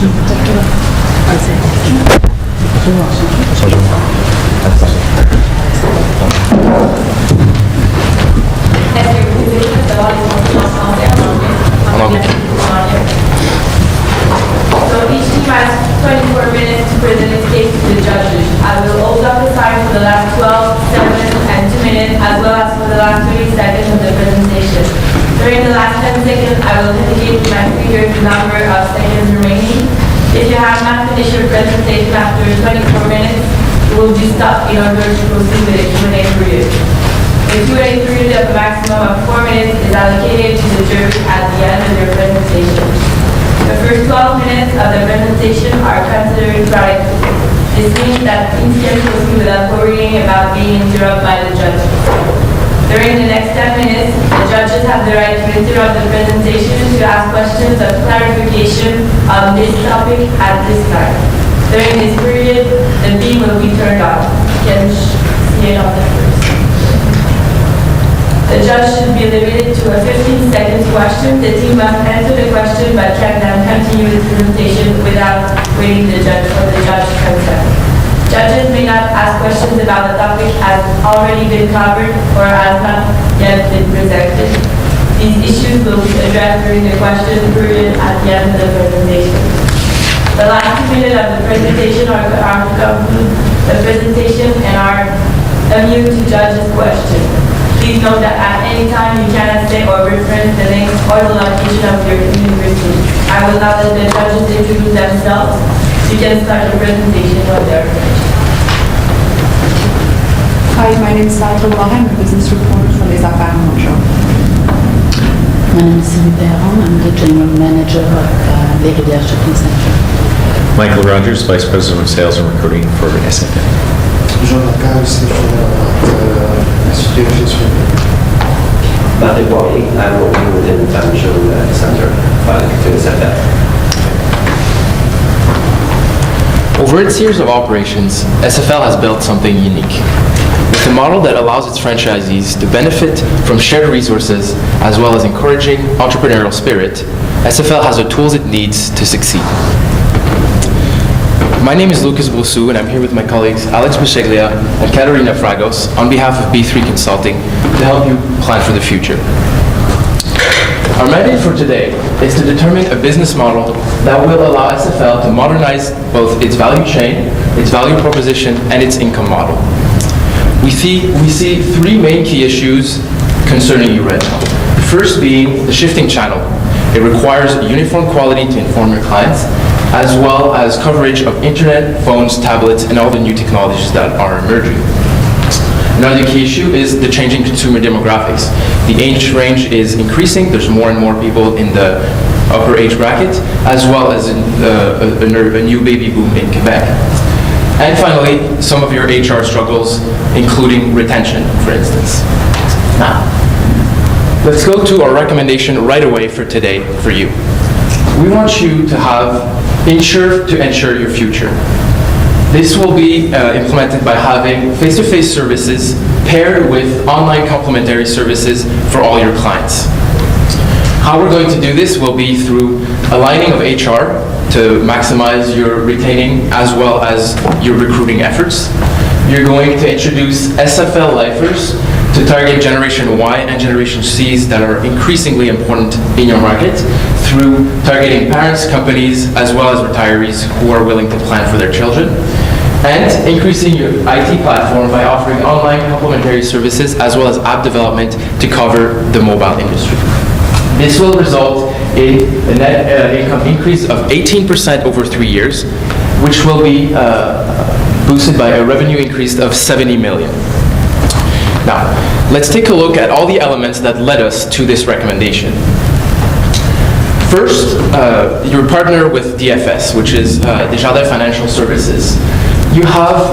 So each team has 24 minutes to present its case to the judges. I will hold up the time for the last 12, 7, and 2 minutes, as well as for the last 30 seconds of the presentation. During the last 10 seconds, I will indicate with my finger the number of seconds remaining. If you have not finished your presentation after 24 minutes, you will be stopped in order to proceed with the Q&A period. The Q&A period of a maximum of 4 minutes is allocated to the jury at the end of your presentation. The first 12 minutes of the presentation are considered productive. This means that things can proceed without worrying about being interrupted by the judges. During the next 10 minutes, the judges have the right to interrupt the presentation to ask questions of clarification on this topic at this time. During this period, the beam will be turned on. You can see it on the first. The judge should be limited to a 15-second question. The team must answer the question but can then continue the presentation without waiting for the judge's consent. Judges may not ask questions about a topic has already been covered or has not yet been presented. These issues will be addressed during the question period at the end of the presentation. The last 2 minutes of the presentation are to conclude the presentation and are immune to judge's question. Please note that at any time you cannot say or reference the name or the location of your university. I will now let the judges introduce themselves. You can start the presentation when they are finished. Hi, my name is Sandra Laura. I'm a business reporter from Les Affaires in Montreal. My name is Sylvie Perron. I'm the general manager of Les Rivières Shopping Center. Michael Rogers, Vice President of Sales and Recruiting for SFL. Jean Lacaille, Institute Matthew Bobby, I'm working within the Financial Center to SFL. Over its years of operations, SFL has built something unique. With a model that allows its franchisees to benefit from shared resources as well as encouraging entrepreneurial spirit, SFL has the tools it needs to succeed. My name is Lucas Brousseau, and I'm here with my colleagues Alex Bicheglia and Katerina Fragos on behalf of B3 Consulting to help you plan for the future. Our mandate for today is to determine a business model that will allow SFL to modernize both its value chain, its value proposition, and its income model. We see 3 main key issues concerning eRental. The first being the shifting channel. It requires uniform quality to inform your clients, as well as coverage of internet, phones, tablets, and all the new technologies that are emerging. Another key issue is the changing consumer demographics. The age range is increasing. There's more and more people in the upper age bracket, as well as a new baby boom in Quebec. And finally, some of your HR struggles, including retention, for instance. Now, let's go to our recommendation right away for today for you. We want you to have Insure to ensure your future. This will be implemented by having face-to-face services paired with online complementary services for all your clients. How we're going to do this will be through aligning of HR to maximize your retaining as well as your recruiting efforts. You're going to introduce SFL Lifers to target Generation Y and Generation Cs that are increasingly important in your market through targeting parents, companies, as well as retirees who are willing to plan for their children, and increasing your IT platform by offering online complementary services as well as app development to cover the mobile industry. This will result in a net income increase of 18% over 3 years, which will be boosted by a revenue increase of 70 million. Now, let's take a look at all the elements that led us to this recommendation. First, your partner with DFS, which is Desjardins Financial Services. You have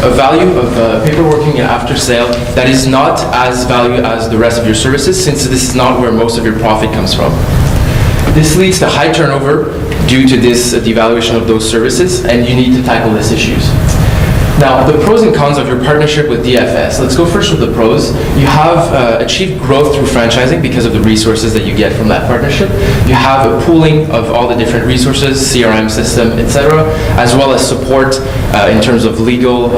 a value of paperworking and after sale that is not as valued as the rest of your services, since this is not where most of your profit comes from. This leads to high turnover due to this devaluation of those services, and you need to tackle these issues. Now, the pros and cons of your partnership with DFS. Let's go first with the pros. You have achieved growth through franchising because of the resources that you get from that partnership. You have a pooling of all the different resources, CRM system, etc., as well as support in terms of legal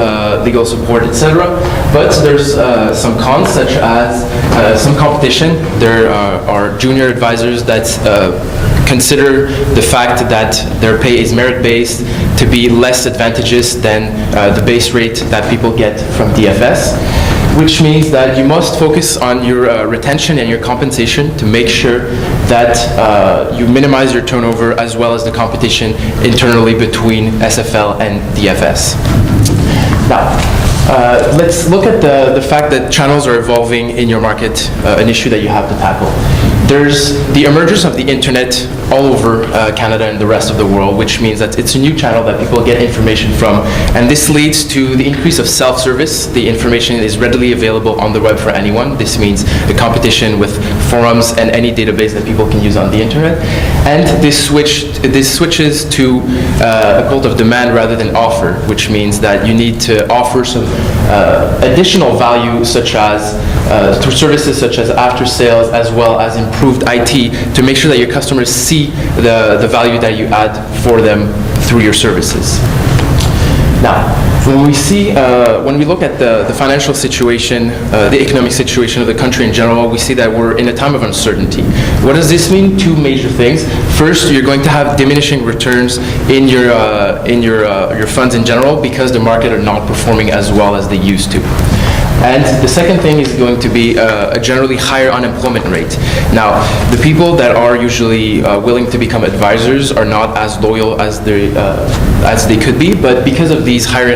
support, etc. But there's some cons, such as some competition. There are junior advisors that consider the fact that their pay is merit-based to be less advantageous than the base rate that people get from DFS, which means that you must focus on your retention and your compensation to make sure that you minimize your turnover as well as the competition internally between SFL and DFS. Now, let's look at the fact that channels are evolving in your market, an issue that you have to tackle. There's the emergence of the internet all over Canada and the rest of the world, which means that it's a new channel that people get information from, and this leads to the increase of self-service. The information is readily available on the web for anyone. This means the competition with forums and any database that people can use on the internet, and this switches to a cult of demand rather than offer, which means that you need to offer some additional value, such as through services such as after sales, as well as improved IT, to make sure that your customers see the value that you add for them through your services. Now, when we look at the financial situation, the economic situation of the country in general, we see that we're in a time of uncertainty. What does this mean? Two major things. First, you're going to have diminishing returns in your funds in general because the market are not performing as well as they used to. And the second thing is going to be a generally higher unemployment rate. Now, the people that are usually willing to become advisors are not as loyal as they could be, but because of these higher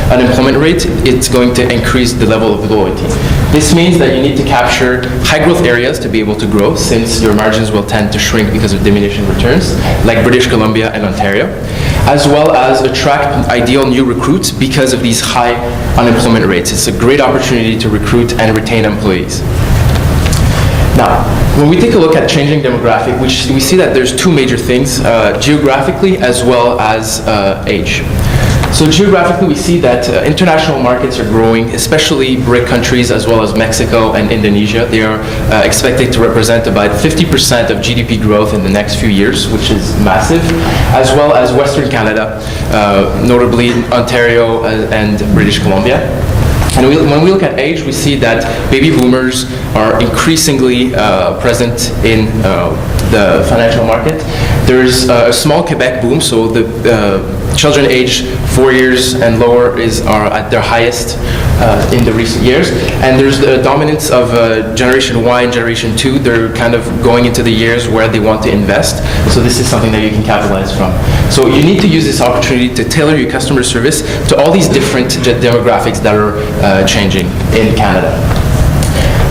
unemployment rates, it's going to increase the level of loyalty. This means that you need to capture high growth areas to be able to grow, since your margins will tend to shrink because of diminishing returns, like British Columbia and Ontario, as well as attract ideal new recruits because of these high unemployment rates. It's a great opportunity to recruit and retain employees. Now, when we take a look at changing demographic, we see that there's two major things, geographically as well as age. So geographically, we see that international markets are growing, especially BRIC countries as well as Mexico and Indonesia. They are expected to represent about 50% of GDP growth in the next few years, which is massive, as well as Western Canada, notably Ontario and British Columbia. And when we look at age, we see that baby boomers are increasingly present in the financial market. There's a small Quebec boom, so the children aged 4 years and lower are at their highest in the recent years. And there's the dominance of Generation Y and Generation 2. They're kind of going into the years where they want to invest. So this is something that you can capitalize from. So you need to use this opportunity to tailor your customer service to all these different demographics that are changing in Canada.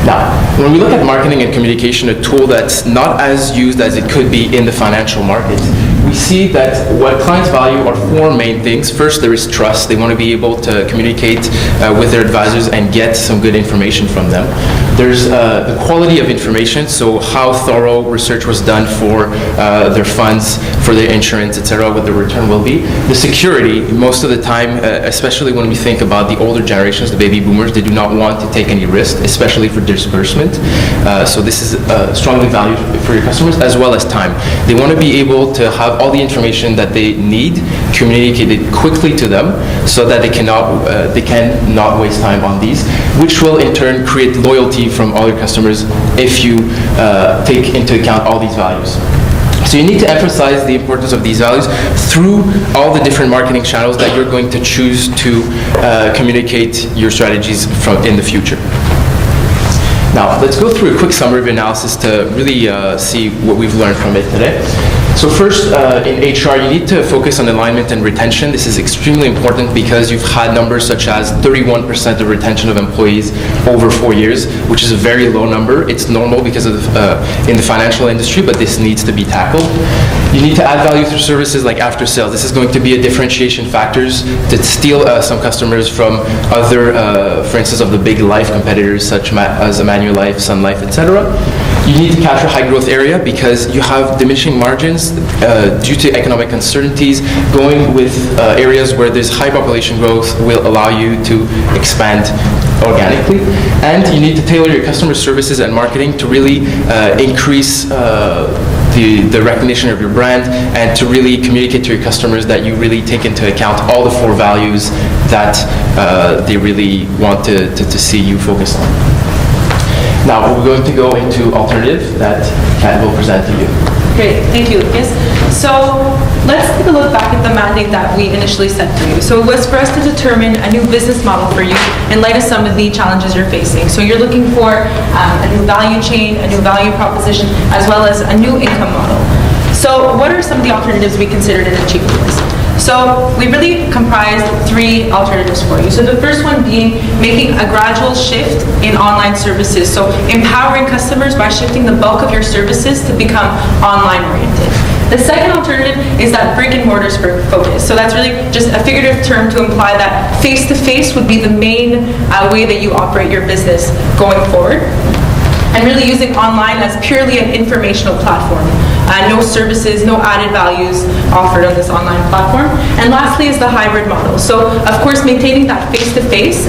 Now, when we look at marketing and communication, a tool that's not as used as it could be in the financial market, we see that what clients value are four main things. First, there is trust. They want to be able to communicate with their advisors and get some good information from them. There's the quality of information, so how thorough research was done for their funds, for their insurance, etc., what the return will be. The security, most of the time, especially when we think about the older generations, the baby boomers, they do not want to take any risk, especially for disbursement. So this is strongly valued for your customers, as well as time. They want to be able to have all the information that they need communicated quickly to them, so that they can not waste time on these, which will in turn create loyalty from all your customers if you take into account all these values. So you need to emphasize the importance of these values through all the different marketing channels that you're going to choose to communicate your strategies in the future. Now, let's go through a quick summary of analysis to really see what we've learned from it today. So first, in HR, you need to focus on alignment and retention. This is extremely important because you've had numbers such as 31% of retention of employees over 4 years, which is a very low number. It's normal because of in the financial industry, but this needs to be tackled. You need to add value through services like after sales. This is going to be a differentiation factors to steal some customers from other, for instance, of the big life competitors such as Manulife, Sun Life, etc. You need to capture high growth area because you have diminishing margins due to economic uncertainties. Going with areas where there's high population growth will allow you to expand organically. And you need to tailor your customer services and marketing to really increase the recognition of your brand and to really communicate to your customers that you really take into account all the 4 values that they really want to see you focus on. Now, we're going to go into alternative that Kat will present to you. Great, thank you, Lucas. So let's take a look back at the mandate that we initially set for you. So it was for us to determine a new business model for you in light of some of the challenges you're facing. So you're looking for a new value chain, a new value proposition, as well as a new income model. So what are some of the alternatives we considered in achieving this? So we really comprised 3 alternatives for you. So the first one being making a gradual shift in online services. So empowering customers by shifting the bulk of your services to become online oriented. The second alternative is that brick and mortar focus. So that's really just a figurative term to imply that face-to-face would be the main way that you operate your business going forward. And really using online as purely an informational platform. No services, no added values offered on this online platform. And lastly is the hybrid model. So of course maintaining that face-to-face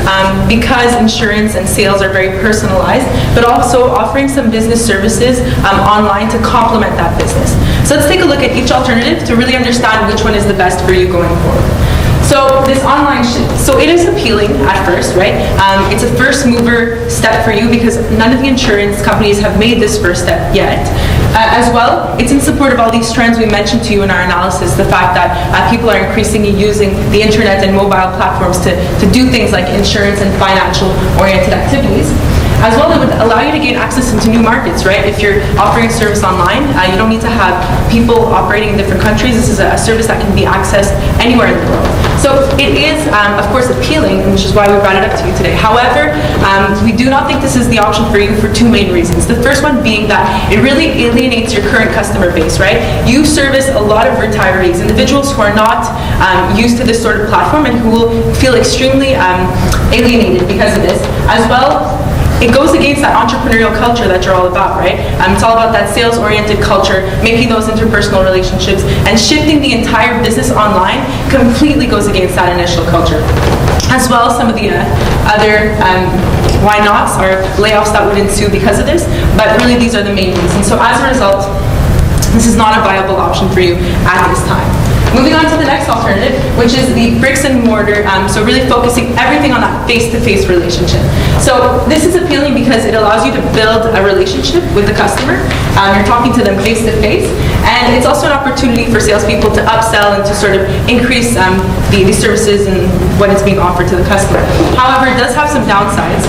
because insurance and sales are very personalized, but also offering some business services online to complement that business. So let's take a look at each alternative to really understand which one is the best for you going forward. So this online shift, so it is appealing at first, right? It's a first mover step for you because none of the insurance companies have made this first step yet. As well, it's in support of all these trends we mentioned to you in our analysis, the fact that people are increasingly using the internet and mobile platforms to do things like insurance and financial oriented activities. As well, it would allow you to gain access into new markets, right? If you're offering a service online, you don't need to have people operating in different countries. This is a service that can be accessed anywhere in the world. So it is, of course, appealing, which is why we brought it up to you today. However, we do not think this is the option for you for 2 main reasons. The first one being that it really alienates your current customer base, right? You service a lot of retirees, individuals who are not used to this sort of platform and who will feel extremely alienated because of this. As well, it goes against that entrepreneurial culture that you're all about, right? It's all about that sales-oriented culture, making those interpersonal relationships, and shifting the entire business online completely goes against that initial culture. As well, some of the other why nots or layoffs that would ensue because of this, but really these are the main reasons. So as a result, this is not a viable option for you at this time. Moving on to the next alternative, which is the bricks and mortar, so really focusing everything on that face-to-face relationship. So this is appealing because it allows you to build a relationship with the customer. You're talking to them face-to-face, and it's also an opportunity for salespeople to upsell and to sort of increase the services and what is being offered to the customer. However, it does have some downsides.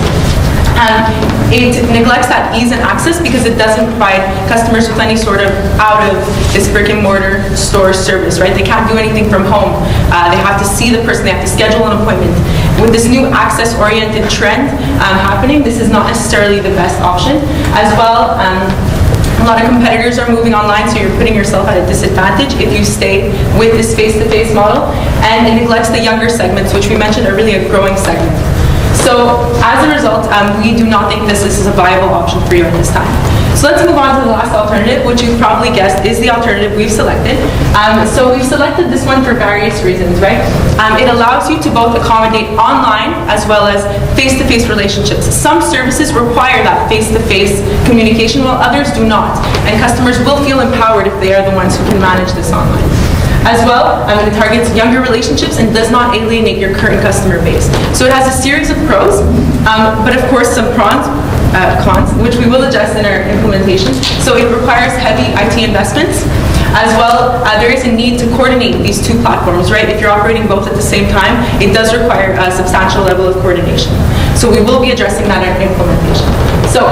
It neglects that ease and access because it doesn't provide customers with any sort of out of this brick and mortar store service, right? They can't do anything from home. They have to see the person, they have to schedule an appointment. With this new access-oriented trend happening, this is not necessarily the best option. As well, a lot of competitors are moving online, so you're putting yourself at a disadvantage if you stay with this face-to-face model. And it neglects the younger segments, which we mentioned are really a growing segment. So as a result, we do not think this is a viable option for you at this time. So let's move on to the last alternative, which you've probably guessed is the alternative we've selected. So we've selected this one for various reasons, right? It allows you to both accommodate online as well as face-to-face relationships. Some services require that face-to-face communication, while others do not. And customers will feel empowered if they are the ones who can manage this online. As well, it targets younger relationships and does not alienate your current customer base. So it has a series of pros, but of course some cons, which we will adjust in our implementation. So it requires heavy IT investments. As well, there is a need to coordinate these 2 platforms, right? If you're operating both at the same time, it does require a substantial level of coordination. So we will be addressing that in our implementation. So,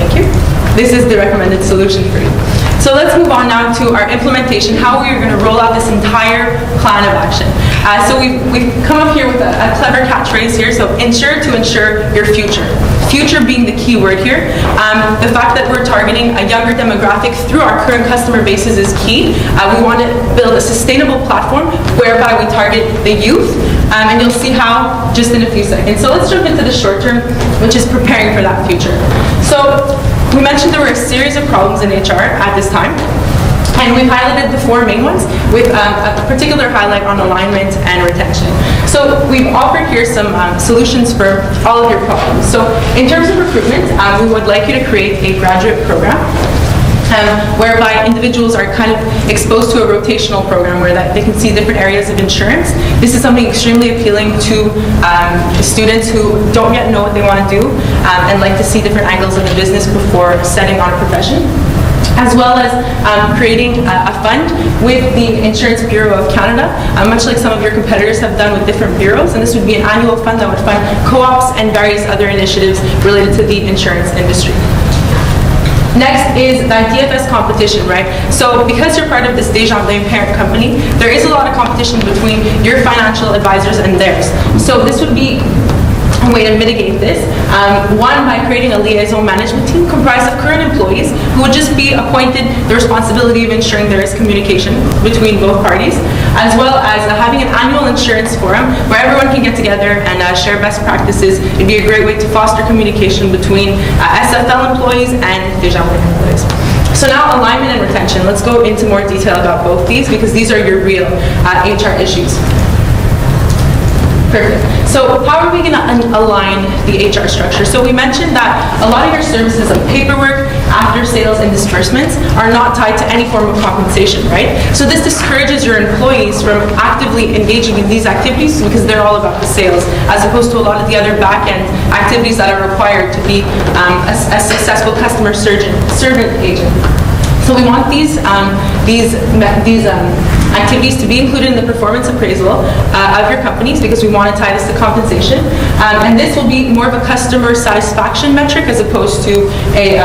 thank you. This is the recommended solution for you. So let's move on now to our implementation, how we are going to roll out this entire plan of action. So we've come up here with a clever catchphrase here, so ensure to ensure your future. Future being the key word here. The fact that we're targeting a younger demographic through our current customer bases is key. We want to build a sustainable platform whereby we target the youth, and you'll see how just in a few seconds. So let's jump into the short term, which is preparing for that future. So We mentioned there were a series of problems in HR at this time. And we've highlighted the 4 main ones with a particular highlight on alignment and retention. So we've offered here some solutions for all of your problems. So in terms of recruitment, we would like you to create a graduate program whereby individuals are kind of exposed to a rotational program where that they can see different areas of insurance. This is something extremely appealing to students who don't yet know what they want to do and like to see different angles of the business before setting on a profession, as well as creating a fund with the Insurance Bureau of Canada, much like some of your competitors have done with different bureaus. And this would be an annual fund that would fund co-ops and various other initiatives related to the insurance industry. Next is the DFS competition, right? So because you're part of this Desjardins parent company, there is a lot of competition between your financial advisors and theirs. So this would be a way to mitigate this. One, by creating a liaison management team comprised of current employees who would just be appointed the responsibility of ensuring there is communication between both parties, as well as having an annual insurance forum where everyone can get together and share best practices. It'd be a great way to foster communication between SFL employees and Desjardins employees. So now alignment and retention. Let's go into more detail about both these because these are your real HR issues. Perfect. So how are we going to align the HR structure? So we mentioned that a lot of your services like paperwork, after sales, and disbursements are not tied to any form of compensation, right? So this discourages your employees from actively engaging in these activities because they're all about the sales, as opposed to a lot of the other back-end activities that are required to be a successful customer servant agent. So we want these activities to be included in the performance appraisal of your companies because we want to tie this to compensation. And this will be more of a customer satisfaction metric as opposed to a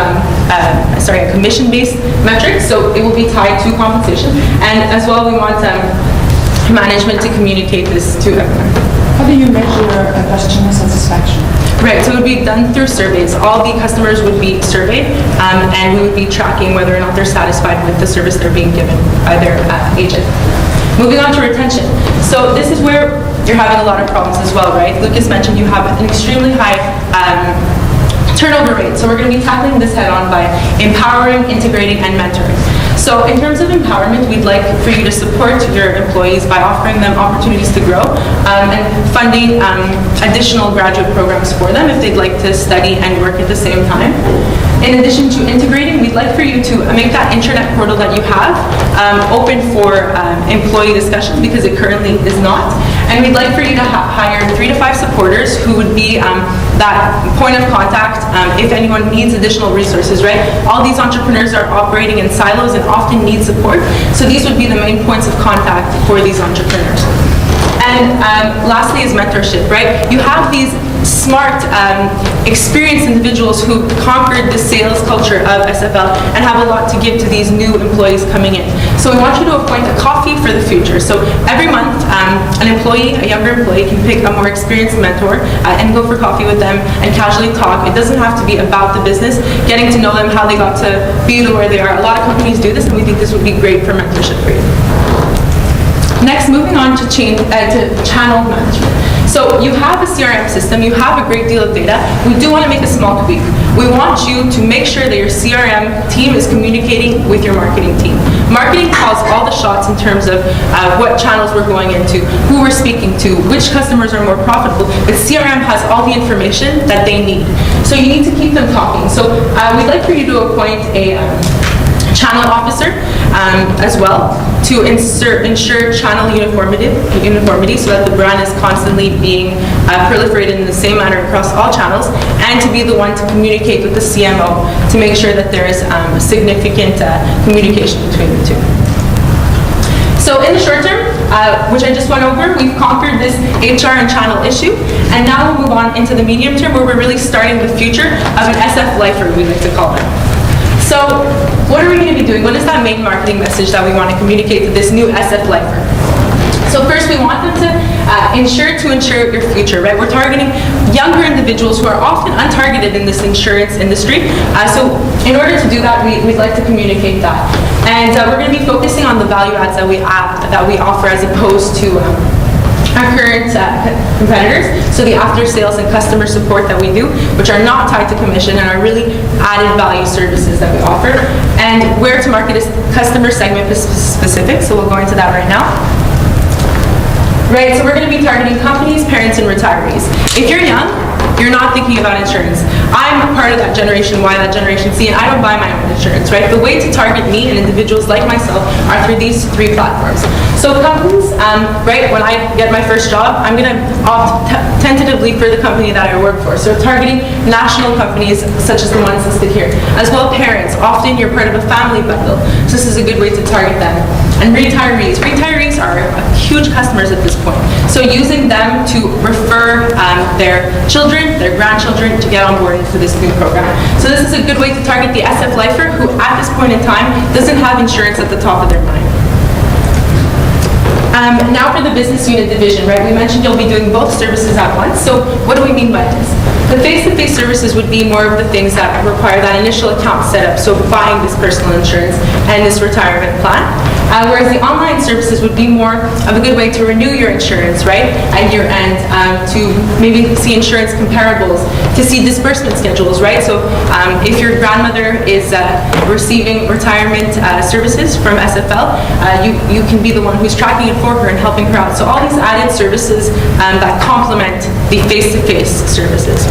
commission-based metric. So it will be tied to compensation. And as well, we want management to communicate this to everyone. How do you measure customer satisfaction? Right, so it would be done through surveys. All the customers would be surveyed, and we would be tracking whether or not they're satisfied with the service they're being given by their agent. Moving on to retention. So this is where you're having a lot of problems as well, right? Lucas mentioned you have an extremely high turnover rate. So we're going to be tackling this head on by empowering, integrating, and mentoring. So in terms of empowerment, we'd like for you to support your employees by offering them opportunities to grow and funding additional graduate programs for them if they'd like to study and work at the same time. In addition to integrating, we'd like for you to make that intranet portal that you have open for employee discussion because it currently is not. And we'd like for you to hire 3 to 5 supporters who would be that point of contact if anyone needs additional resources, right? All these entrepreneurs are operating in silos and often need support. So these would be the main points of contact for these entrepreneurs. And lastly is mentorship, right? You have these smart, experienced individuals who conquered the sales culture of SFL and have a lot to give to these new employees coming in. So we want you to appoint a coffee for the future. So every month, an employee, a younger employee, can pick a more experienced mentor and go for coffee with them and casually talk. It doesn't have to be about the business, getting to know them, how they got to be to where they are. A lot of companies do this, and we think this would be great for mentorship for you. Next, moving on to channel management. So you have a CRM system, you have a great deal of data. We do want to make a small tweak. We want you to make sure that your CRM team is communicating with your marketing team. Marketing calls all the shots in terms of what channels we're going into, who we're speaking to, which customers are more profitable, but CRM has all the information that they need. So you need to keep them talking. So we'd like for you to appoint a channel officer as well to ensure channel uniformity so that the brand is constantly being proliferated in the same manner across all channels, and to be the one to communicate with the CMO to make sure that there is significant communication between the two. So in the short term, which I just went over, we've conquered this HR and channel issue, and now we'll move on into the medium term where we're really starting the future of an SF lifer, we like to call it. So what are we going to be doing? What is that main marketing message that we want to communicate to this new SF lifer? So first, we want them to ensure your future, right? We're targeting younger individuals who are often untargeted in this insurance industry. So in order to do that, we'd like to communicate that. And we're going to be focusing on the value adds that we offer as opposed to our current competitors. So the after sales and customer support that we do, which are not tied to commission and are really added value services that we offer. And where to market is customer segment specific, so we'll go into that right now. Right, so we're going to be targeting companies, parents, and retirees. If you're young, you're not thinking about insurance. I'm part of that Generation Y, that Generation C, and I don't buy my own insurance, right? The way to target me and individuals like myself are through these 3 platforms. So companies, right, when I get my first job, I'm going to opt tentatively for the company that I work for. So targeting national companies such as the ones listed here. As well, parents. Often you're part of a family bundle. So this is a good way to target them. And retirees. Retirees are huge customers at this point. So using them to refer their children, their grandchildren to get on board for this new program. So this is a good way to target the SF lifer who at this point in time doesn't have insurance at the top of their mind. Now for the business unit division, right? We mentioned you'll be doing both services at once. So what do we mean by this? The face-to-face services would be more of the things that require that initial account setup, so buying this personal insurance and this retirement plan. Whereas the online services would be more of a good way to renew your insurance, right, at year end, to maybe see insurance comparables, to see disbursement schedules, right? So if your grandmother is receiving retirement services from SFL, you can be the one who's tracking it for her and helping her out. So all these added services that complement the face-to-face services.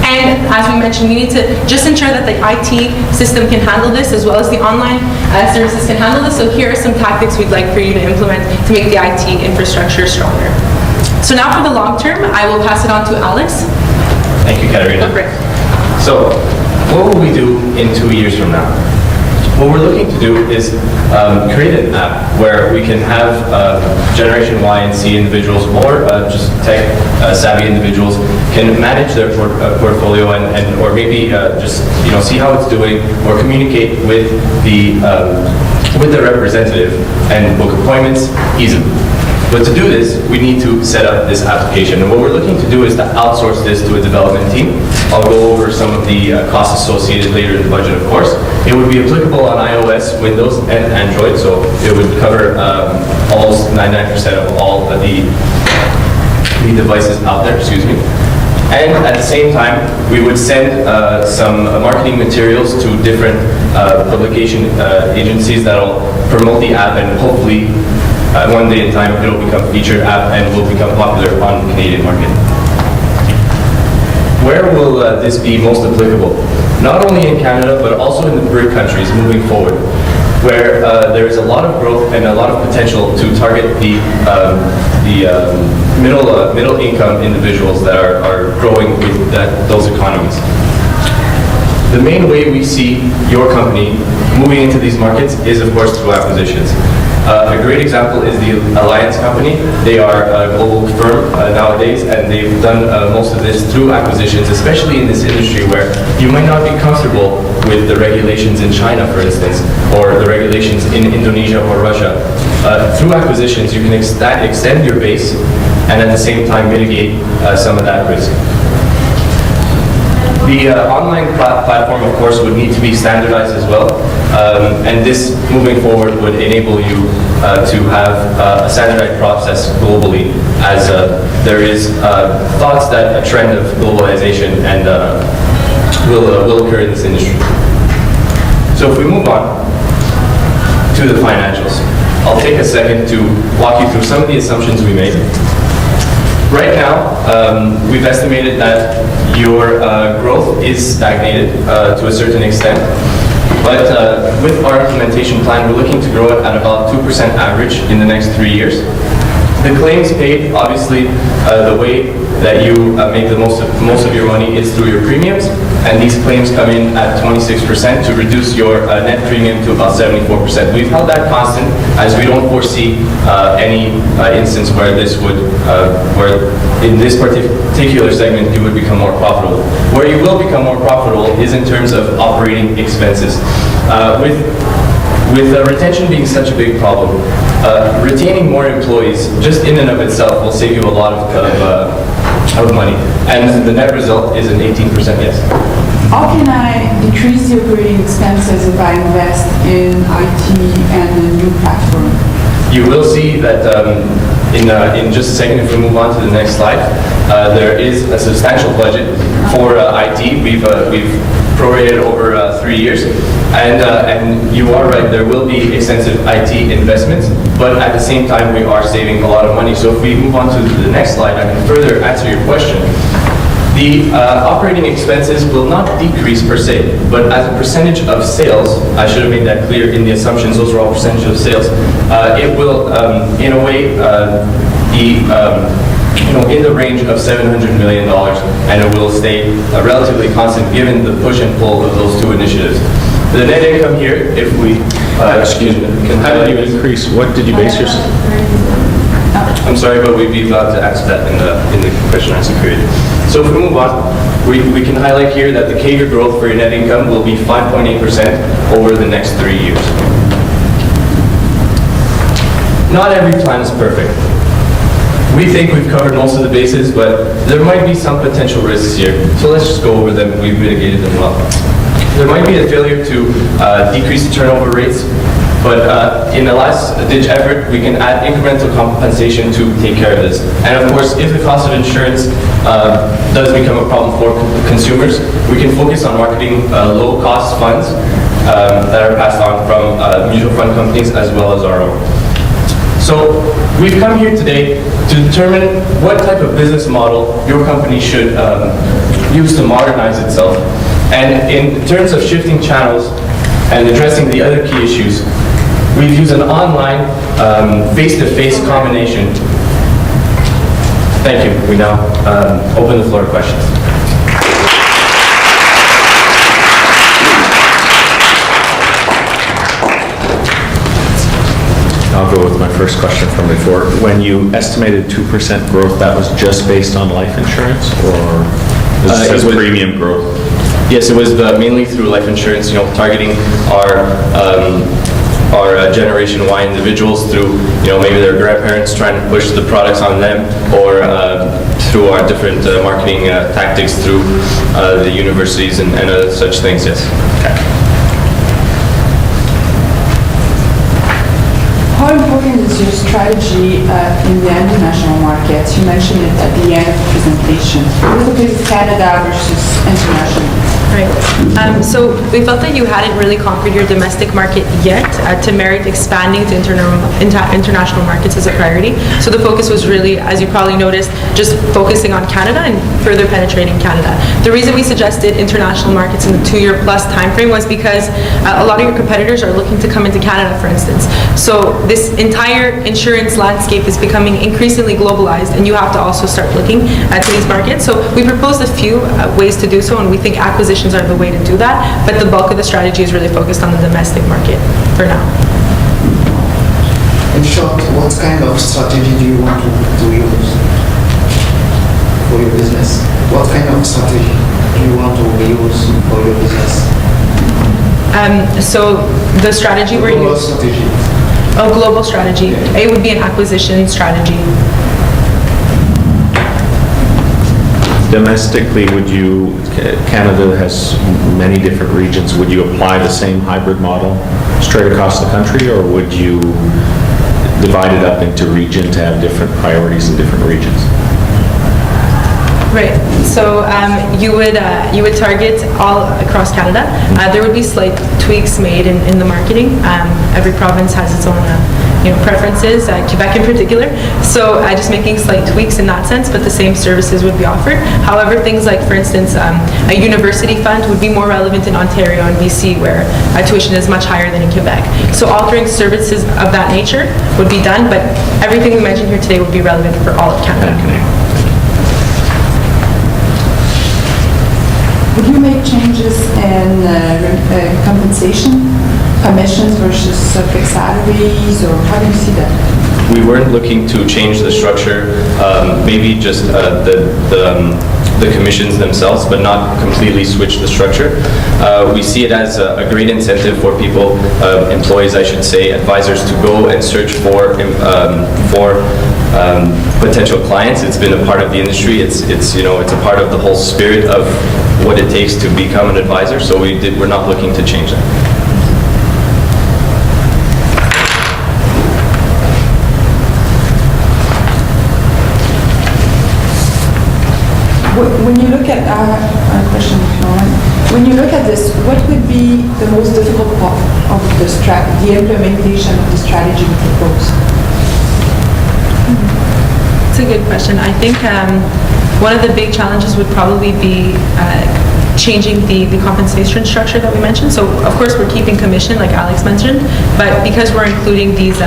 And as we mentioned, we need to just ensure that the IT system can handle this as well as the online services can handle this. So here are some tactics we'd like for you to implement to make the IT infrastructure stronger. So now for the long term, I will pass it on to Alex. Thank you, Katarina. Okay. So, what will we do in 2 years from now? What we're looking to do is create an app where we can have Generation Y and C individuals or just tech-savvy individuals can manage their portfolio and or maybe just see how it's doing or communicate with the representative and book appointments easily. But to do this, we need to set up this application. And what we're looking to do is to outsource this to a development team. I'll go over some of the costs associated later in the budget, of course. It would be applicable on iOS, Windows, and Android, so it would cover almost 99% of all of the devices out there, excuse me. And at the same time, we would send some marketing materials to different publication agencies that'll promote the app, and hopefully one day in time it'll become a featured app and will become popular on the Canadian market. Where will this be most applicable? Not only in Canada, but also in the BRIC countries moving forward, where there is a lot of growth and a lot of potential to target the middle income individuals that are growing with those economies. The main way we see your company moving into these markets is, of course, through acquisitions. A great example is the Alliance Company. They are a global firm nowadays, and they've done most of this through acquisitions, especially in this industry where you might not be comfortable with the regulations in China, for instance, or the regulations in Indonesia or Russia. Through acquisitions, you can extend your base and at the same time mitigate some of that risk. The online platform, of course, would need to be standardized as well, and this, moving forward, would enable you to have a standardized process globally, as there is thoughts that a trend of globalization and will occur in this industry. So if we move on to the financials, I'll take a second to walk you through some of the assumptions we made. Right now, we've estimated that your growth is stagnated to a certain extent, but with our implementation plan, we're looking to grow it at about 2% average in the next 3 years. The claims paid, obviously, the way that you make the most of your money is through your premiums, and these claims come in at 26% to reduce your net premium to about 74%. We've held that constant as we don't foresee any instance where this would, where in this particular segment you would become more profitable. Where you will become more profitable is in terms of operating expenses. With retention being such a big problem, retaining more employees just in and of itself will save you a lot of money. And the net result is an 18% yes. How can I decrease the operating expenses if I invest in IT and a new platform? You will see that In just a second, if we move on to the next slide, there is a substantial budget for IT. We've prorated over 3 years, and you are right, there will be extensive IT investments, but at the same time, we are saving a lot of money. So if we move on to the next slide, I can further answer your question. The operating expenses will not decrease per se, but as a percentage of sales, I should have made that clear in the assumptions, those are all percentage of sales, it will, in a way, be in the range of $700 million, and it will stay relatively constant given the push and pull of those two initiatives. The net income here, if we... Excuse me, how did you increase, what did you base your... I'm sorry, but we'd be allowed to answer that in the question and answer period. So if we move on, we can highlight here that the CAGR growth for your net income will be 5.8% over the next 3 years. Not every plan is perfect. We think we've covered most of the bases, but there might be some potential risks here. So let's just go over them. We've mitigated them well. There might be a failure to decrease the turnover rates, but in a last-ditch effort, we can add incremental compensation to take care of this. And of course, if the cost of insurance does become a problem for consumers, we can focus on marketing low-cost funds that are passed on from mutual fund companies as well as our own. So we've come here today to determine what type of business model your company should use to modernize itself. And in terms of shifting channels and addressing the other key issues, we've used an online face-to-face combination. Thank you. We now open the floor to questions. I'll go with my first question from before. When you estimated 2% growth, that was just based on life insurance, or this says premium growth? Yes, it was mainly through life insurance, targeting our Generation Y individuals through, maybe their grandparents trying to push the products on them, or through our different marketing tactics through the universities and other such things, yes. Okay. How important is your strategy in the international markets? You mentioned it at the end of the presentation. What is Canada versus international? Right. So we felt that you hadn't really conquered your domestic market yet to merit expanding to international markets as a priority. So the focus was really, as you probably noticed, just focusing on Canada and further penetrating Canada. The reason we suggested international markets in the 2-year plus time frame was because a lot of your competitors are looking to come into Canada, for instance. So this entire insurance landscape is becoming increasingly globalized, and you have to also start looking to these markets. So we proposed a few ways to do so, and we think acquisitions are the way to do that, but the bulk of the strategy is really focused on the domestic market for now. In short, what kind of strategy do you want to use for your business? What kind of strategy do you want to use for your business? So the strategy we're Global using... strategy. Oh, global strategy. It would be an acquisition strategy. Domestically, Canada has many different regions, would you apply the same hybrid model straight across the country, or would you divide it up into region to have different priorities in different regions? Right. So you would target all across Canada. There would be slight tweaks made in the marketing. Every province has its own preferences, Quebec in particular. So just making slight tweaks in that sense, but the same services would be offered. However, things like, for instance, a university fund would be more relevant in Ontario and BC, where tuition is much higher than in Quebec. So altering services of that nature would be done, but everything we mentioned here today would be relevant for all of Canada. Would you make changes in compensation, commissions versus fixed salaries, or how do you see that? We weren't looking to change the structure, maybe just the commissions themselves, but not completely switch the structure. We see it as a great incentive for people, employees I should say, advisors, to go and search for potential clients. It's been a part of the industry. It's a part of the whole spirit of what it takes to become an advisor. So we're not looking to change that. When you look at, a question, if you want. When you look at this, what would be the most difficult part of the implementation of the strategy we propose? It's a good question. I think one of the big challenges would probably be changing the compensation structure that we mentioned. So of course we're keeping commission like Alex mentioned, but because we're including these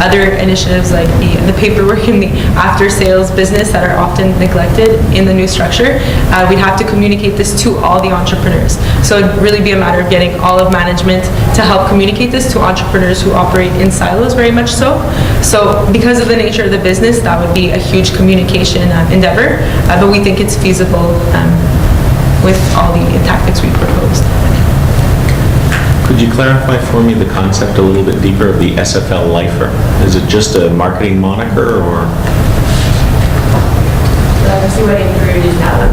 other initiatives like the paperwork and the after sales business that are often neglected in the new structure, we'd have to communicate this to all the entrepreneurs. So it'd really be a matter of getting all of management to help communicate this to entrepreneurs who operate in silos very much so. So because of the nature of the business, that would be a huge communication endeavor, but we think it's feasible with all the tactics we proposed. Could you clarify for me the concept a little bit deeper of the SFL Lifer? Is it just a marketing moniker or? Let's see what encourages now.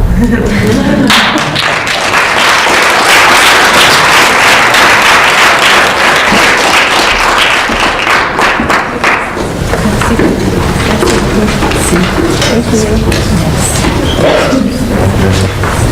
Thank you. Yes.